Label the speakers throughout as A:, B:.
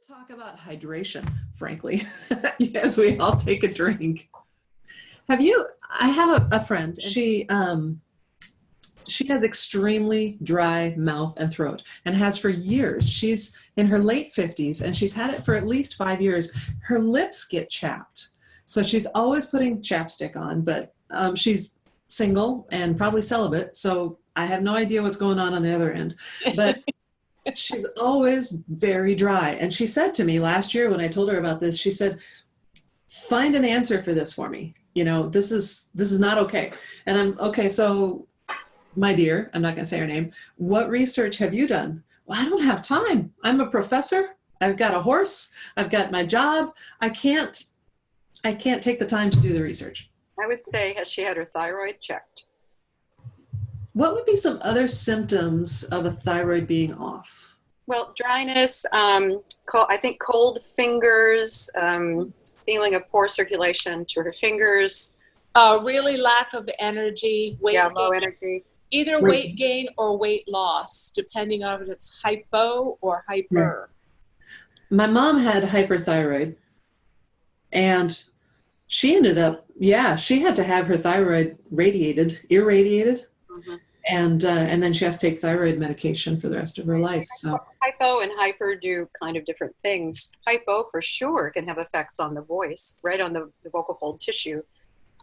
A: talk about hydration, frankly, as we all take a drink. I have a friend, and she has extremely dry mouth and throat and has for years. She's in her late 50s and she's had it for at least 5 years. Her lips get chapped. So she's always putting chapstick on, but she's single and probably celibate. So I have no idea what's going on the other end. But she's always very dry. And she said to me last year when I told her about this, she said, find an answer for this for me. You know, this is not okay. And I'm okay. So my dear, I'm not going to say her name. What research have you done? Well, I don't have time. I'm a professor. I've got a horse. I've got my job. I can't take the time to do the research.
B: I would say, has she had her thyroid checked?
A: What would be some other symptoms of a thyroid being off?
B: Well, dryness, I think cold fingers, feeling of poor circulation to her fingers.
C: Really lack of energy,
B: low energy.
C: Either weight gain or weight loss, depending on if it's hypo or hyper.
A: My mom had hyperthyroid, and she ended up, she had to have her thyroid irradiated, mm-hmm. and then she has to take thyroid medication for the rest of her life. So
B: hypo and hyper do kind of different things. Hypo, for sure, can have effects on the voice, right on the vocal fold tissue.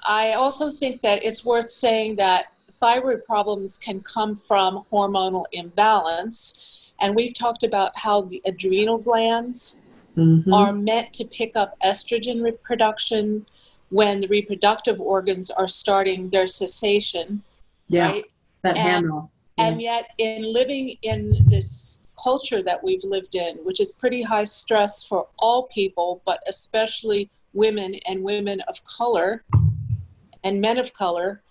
C: I also think that it's worth saying that thyroid problems can come from hormonal imbalance. And we've talked about how the adrenal glands mm-hmm. are meant to pick up estrogen production when the reproductive organs are starting their cessation.
A: Yeah,
C: right?
A: That handoff. Yeah.
C: And yet in living in this culture that we've lived in, which is pretty high stress for all people, but especially women and women of color and men of color,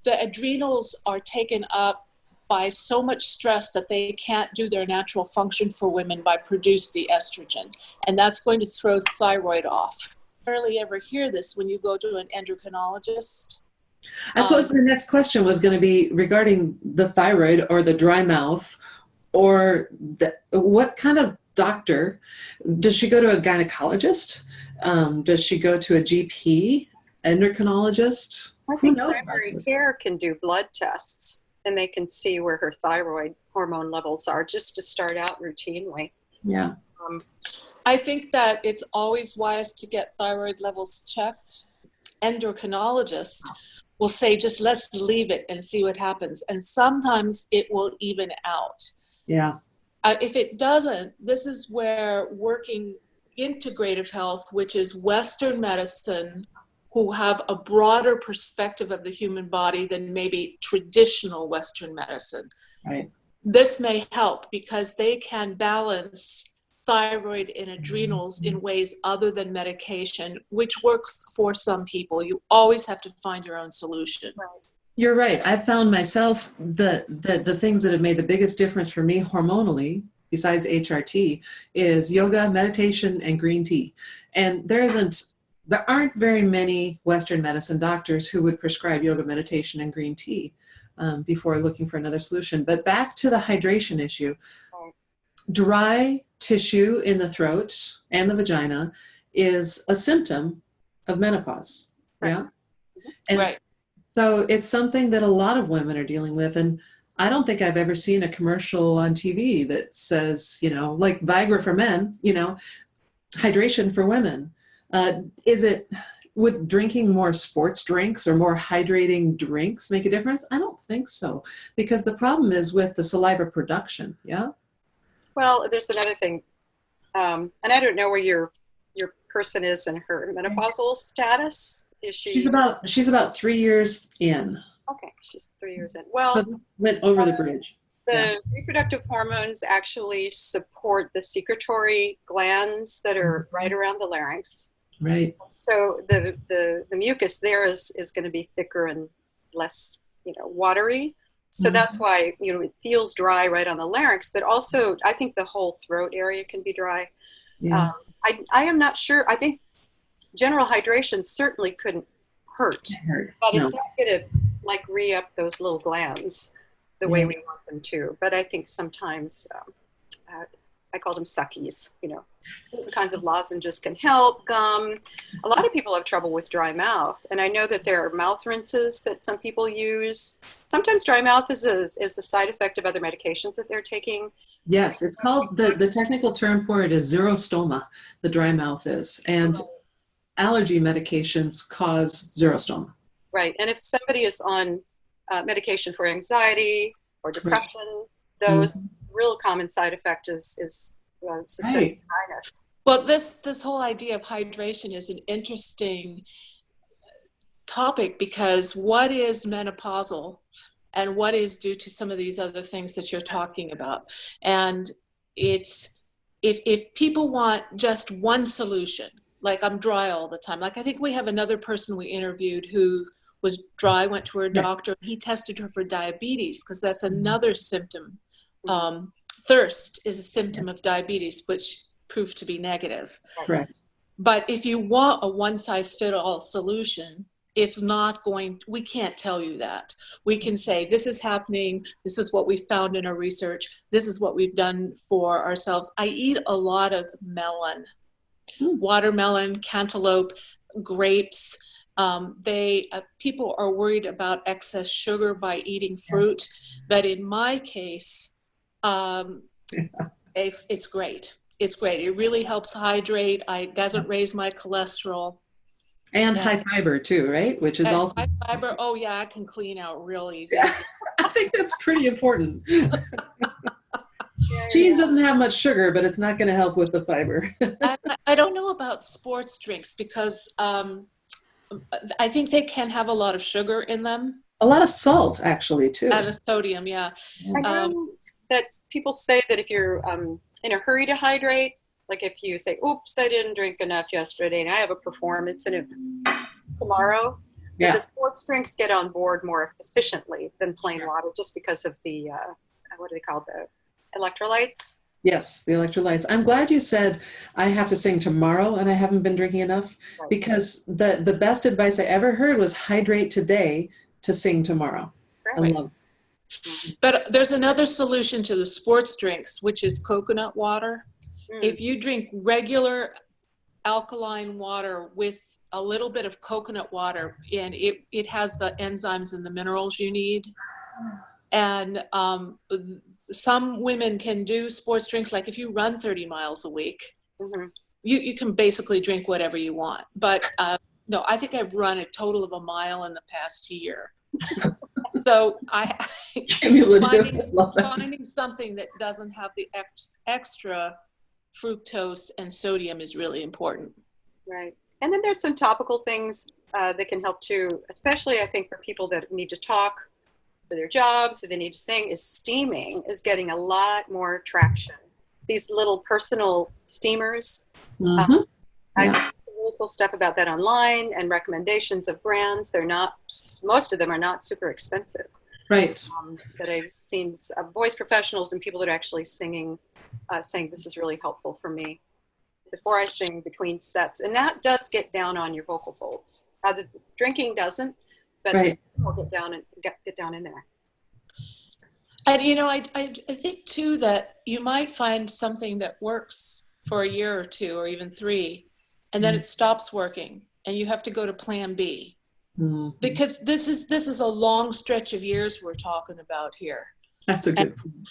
C: the adrenals are taken up by so much stress that they can't do their natural function for women by produce the estrogen. And that's going to throw thyroid off. You rarely ever hear this when you go to an endocrinologist.
A: That's what the next question was going to be regarding the thyroid or the dry mouth, or what kind of doctor. Does she go to a gynecologist? Does she go to a GP, endocrinologist?
B: I think primary care can do blood tests, and they can see where her thyroid hormone levels are just to start out routinely.
A: Yeah.
C: I think that it's always wise to get thyroid levels checked. Endocrinologists will say, just let's leave it and see what happens. And sometimes it will even out.
A: Yeah.
C: If it doesn't, this is where working integrative health, which is Western medicine, who have a broader perspective of the human body than maybe traditional Western medicine.
A: Right.
C: This may help because they can balance thyroid and adrenals in ways other than medication, which works for some people. You always have to find your own solution.
B: Right.
A: You're right. I found myself the things that have made the biggest difference for me hormonally, besides HRT, is yoga, meditation, and green tea. And there aren't very many Western medicine doctors who would prescribe yoga, meditation, and green tea before looking for another solution. But back to the hydration issue. Dry tissue in the throat and the vagina is a symptom of menopause.
B: Right.
A: Yeah. And
C: right.
A: So it's something that a lot of women are dealing with. And I don't think I've ever seen a commercial on TV that says, like Viagra for men, hydration for women. Would drinking more sports drinks or more hydrating drinks make a difference? I don't think so, because the problem is with the saliva production. Yeah.
B: Well, there's another thing, and I don't know where your person is in her menopausal status. Is she?
A: She's about 3 years in.
B: Okay, she's 3 years in. Well,
A: so this went over the bridge.
B: The reproductive hormones actually support the secretory glands that are right around the larynx.
A: Right.
B: So the mucus there is going to be thicker and less, watery. So that's why, it feels dry right on the larynx, but also I think the whole throat area can be dry.
A: Yeah.
B: I am not sure. I think general hydration certainly couldn't hurt, but it's not going to re-up those little glands the way we want them to. But I think sometimes I call them suckies, certain kinds of lozenges can help, gum. A lot of people have trouble with dry mouth. And I know that there are mouth rinses that some people use. Sometimes dry mouth is a side effect of other medications that they're taking.
A: Yes, it's called, the technical term for it is xerostoma, the dry mouth is. And allergy medications cause xerostoma.
B: Right. And if somebody is on medication for anxiety or depression, those real common side effect is systemic dryness.
C: Well, this whole idea of hydration is an interesting topic, because what is menopausal and what is due to some of these other things that you're talking about? And it's, if people want just one solution, like I'm dry all the time. Like I think we have another person we interviewed who was dry, went to her doctor, and he tested her for diabetes, because that's another symptom. Thirst is a symptom of diabetes, which proved to be negative.
A: Correct.
C: But if you want a one-size-fits-all solution, it's not going, we can't tell you that. We can say, this is happening, this is what we found in our research, this is what we've done for ourselves. I eat a lot of melon, watermelon, cantaloupe, grapes. People are worried about excess sugar by eating fruit, but in my case, it's great. It's great. It really helps hydrate. It doesn't raise my cholesterol.
A: And high fiber too, right? Which is also
C: high fiber. Oh yeah, I can clean out real easy.
A: Yeah. I think that's pretty important. Cheese doesn't have much sugar, but it's not going to help with the fiber.
C: I don't know about sports drinks, because I think they can have a lot of sugar in them.
A: A lot of salt, actually, too.
C: And a sodium, yeah.
B: I know that people say that if you're in a hurry to hydrate, like if you say, oops, I didn't drink enough yesterday and I have a performance in it tomorrow, the sports drinks get on board more efficiently than plain water, just because of the, what do they call, the electrolytes?
A: Yes, the electrolytes. I'm glad you said I have to sing tomorrow and I haven't been drinking enough, because the best advice I ever heard was hydrate today to sing tomorrow.
B: Right.
A: I love it.
C: But there's another solution to the sports drinks, which is coconut water. If you drink regular alkaline water with a little bit of coconut water, and it has the enzymes and the minerals you need. And some women can do sports drinks, like if you run 30 miles a week, you can basically drink whatever you want. But no, I think I've run a total of 1 mile in the past year. So finding something that doesn't have the extra fructose and sodium is really important. Right.
B: And then there's some topical things that can help too, especially I think for people that need to talk for their jobs, or they need to sing, is steaming is getting a lot more traction. These little personal steamers. I've seen really cool stuff about that online, and recommendations of brands. They're not, most of them are not super expensive.
A: Right.
B: That I've seen voice professionals and people that are actually singing, saying this is really helpful for me before I sing between sets. And that does get down on your vocal folds. The drinking doesn't, but the singing will get down in there.
C: And I think too that you might find something that works for a year or 2 or even 3, and then it stops working and you have to go to plan B. Because this is a long stretch of years we're talking about here.
A: That's a good point.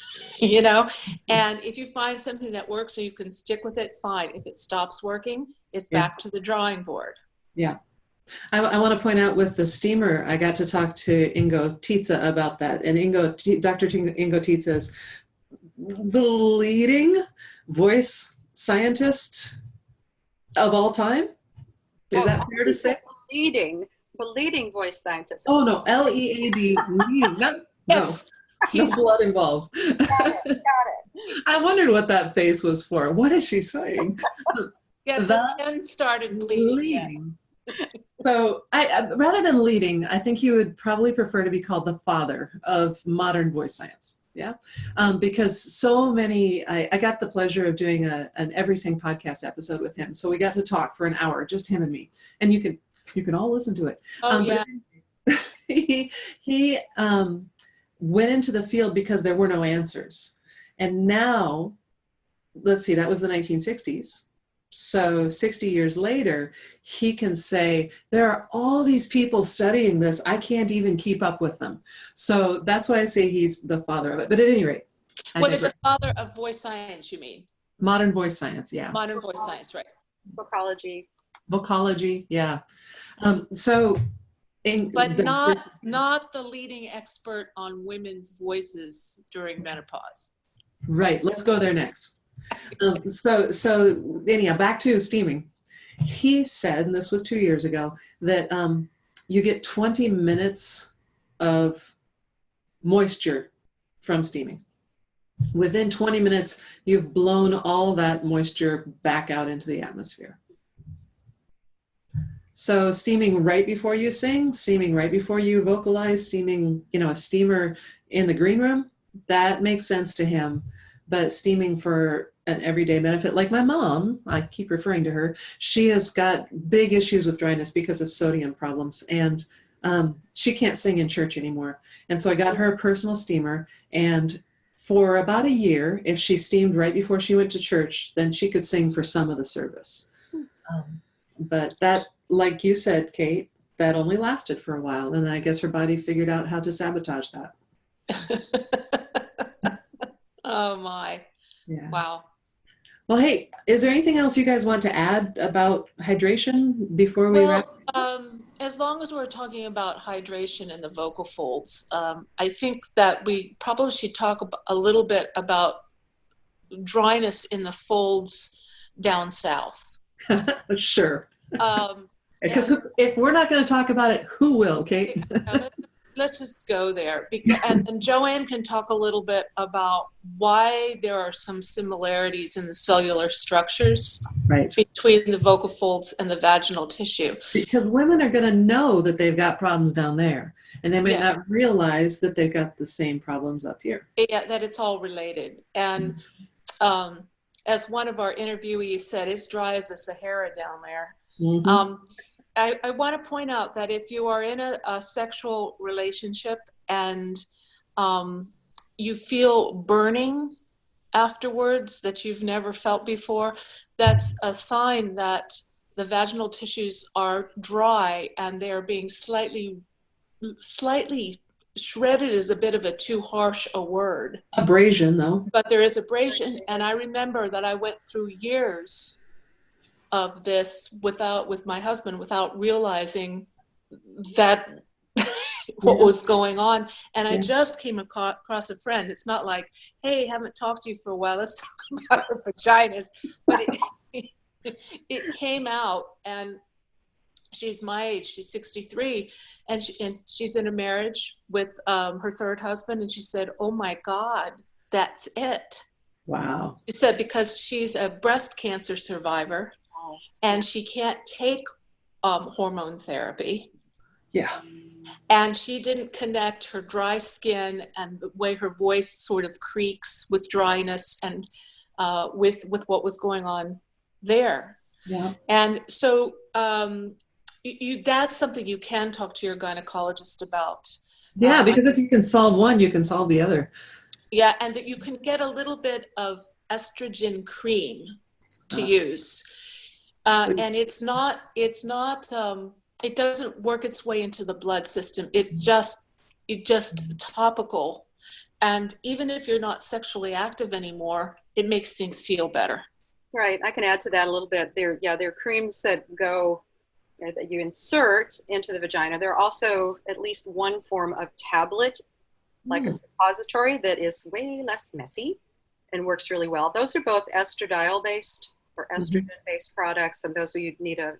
C: And if you find something that works so you can stick with it, fine. If it stops working, it's back to the drawing board.
A: Yeah. I want to point out with the steamer, I got to talk to Ingo Tietze about that. And Dr. Ingo Tietze is the leading voice scientist of all time. Is that fair to say?
B: The leading voice scientist.
A: Oh, no, L-E-A-D.
C: Yes.
A: No blood involved.
B: Got it.
A: I wondered what that face was for. What is she saying?
C: Yes, the pen started bleeding.
A: So rather than leading, I think you would probably prefer to be called the father of modern voice science. Yeah. Because so many, I got the pleasure of doing an Every Sing podcast episode with him. So we got to talk for an hour, just him and me. And you can all listen to it.
C: Oh, yeah.
A: He went into the field because there were no answers. And now let's see, that was the 1960s. So 60 years later, he can say, there are all these people studying this. I can't even keep up with them. So that's why I say he's the father of it. But at any rate.
C: Well, the father of voice science, you mean?
A: Modern voice science, yeah.
C: Modern voice science, right.
B: Vocology,
A: yeah. But
C: not the leading expert on women's voices during menopause.
A: Right, let's go there next. So anyhow, back to steaming. He said, and this was 2 years ago, that you get 20 minutes of moisture from steaming. Within 20 minutes, you've blown all that moisture back out into the atmosphere. So steaming right before you sing, steaming right before you vocalize, steaming, a steamer in the green room, that makes sense to him. But steaming for an everyday benefit, like my mom, I keep referring to her, she has got big issues with dryness because of sodium problems, and she can't sing in church anymore. And so I got her a personal steamer, and for about a year, if she steamed right before she went to church, then she could sing for some of the service. But that, like you said, Cate, that only lasted for a while, and I guess her body figured out how to sabotage that.
C: Oh my.
A: Yeah.
C: Wow.
A: Well, hey, is there anything else you guys want to add about hydration before we wrap?
C: As long as we're talking about hydration in the vocal folds, I think that we probably should talk a little bit about dryness in the folds down south.
A: Sure. Because if we're not going to talk about it, who will, Cate?
C: Let's just go there. And Joanne can talk a little bit about why there are some similarities in the cellular structures between the vocal folds and the vaginal tissue.
A: Because women are going to know that they've got problems down there, and they may not realize that they've got the same problems up here.
C: Yeah, that it's all related. And as one of our interviewees said, it's dry as the Sahara down there.
A: Mm-hmm.
C: I want to point out that if you are in a sexual relationship and you feel burning afterwards that you've never felt before, that's a sign that the vaginal tissues are dry and they're being slightly shredded is a bit of a too harsh a word.
A: Abrasion, though.
C: But there is abrasion, and I remember that I went through years of this with my husband without realizing that what was going on. And I just came across a friend. It's not like, hey, haven't talked to you for a while, let's talk about our vaginas. But it came out, and she's my age, she's 63, and she's in a marriage with her third husband, and she said, oh my God, that's it.
A: Wow.
C: She said because she's a breast cancer survivor, and she can't take hormone therapy.
A: Yeah.
C: And she didn't connect her dry skin and the way her voice sort of creaks with dryness and with what was going on there.
A: Yeah.
C: And so that's something you can talk to your gynecologist about.
A: Yeah, because if you can solve one, you can solve the other.
C: Yeah, and that you can get a little bit of estrogen cream to use. And it doesn't work its way into the blood system. It's just topical. And even if you're not sexually active anymore, it makes things feel better.
B: Right. I can add to that a little bit. There are creams that go, that you insert into the vagina. There are also at least one form of tablet, like a suppository, that is way less messy and works really well. Those are both estradiol-based or estrogen-based products, and those you'd need a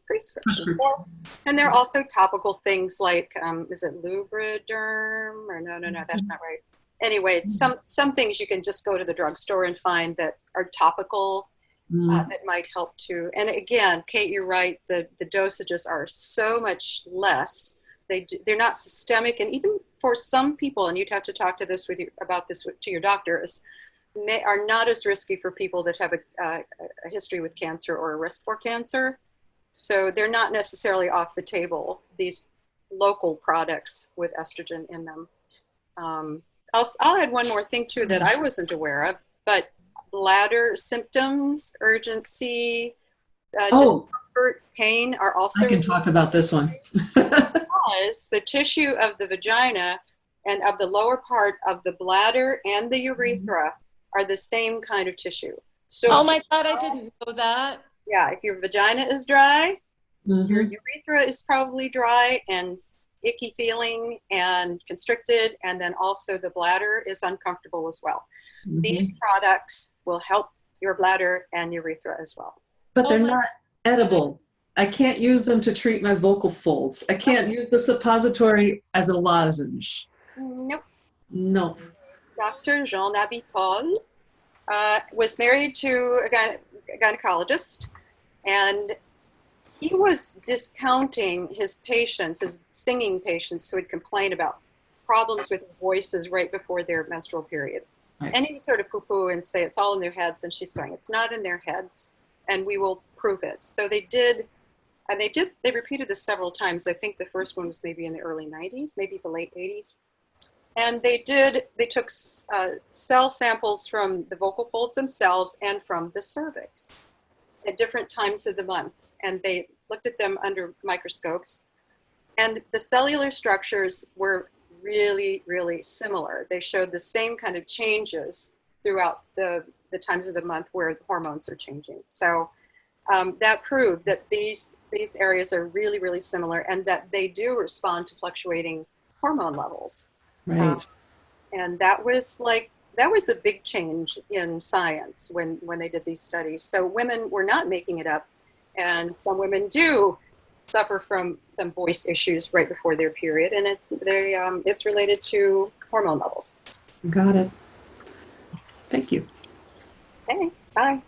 B: prescription for. And there are also topical things like, is it Lubriderm? Or no, that's not right. Anyway, some things you can just go to the drugstore and find that are topical that might help too. And again, Cate, you're right. The dosages are so much less. They're not systemic, and even for some people, and you'd have to talk to about this to your doctors, are not as risky for people that have a history with cancer or a risk for cancer. So they're not necessarily off the table, these local products with estrogen in them. I'll add one more thing too that I wasn't aware of, but bladder symptoms, urgency,
A: Oh,
B: discomfort, pain are also
A: I can talk about this one.
B: because the tissue of the vagina and of the lower part of the bladder and the urethra are the same kind of tissue. So,
C: Oh my God, I didn't know that.
B: yeah, if your vagina is dry, your
A: Mhm.
B: urethra is probably dry and icky feeling and constricted, and then also the bladder is uncomfortable as well.
A: Mhm.
B: These products will help your bladder and urethra as well.
A: But
C: Oh
A: they're
C: my
A: not edible. I can't use them to treat my vocal folds. I can't use the suppository as a lozenge.
B: Nope.
A: No.
B: Dr. Jean Abitol was married to a gynecologist, and he was discounting his patients, his singing patients who would complain about problems with voices right before their menstrual period.
A: Right.
B: And he would sort of poo-poo and say it's all in their heads, and she's going, it's not in their heads, and we will prove it. So they did, and they repeated this several times. I think the first one was maybe in the early 90s, maybe the late 80s. And they took cell samples from the vocal folds themselves and from the cervix at different times of the months. And they looked at them under microscopes. And the cellular structures were really, really similar. They showed the same kind of changes throughout the times of the month where the hormones are changing. So that proved that these areas are really, really similar, and that they do respond to fluctuating hormone levels.
A: Right.
B: And that was a big change in science when they did these studies. So women were not making it up, and some women do suffer from some voice issues right before their period, and it's related to hormone levels.
A: Got it. Thank you.
B: Thanks. Bye.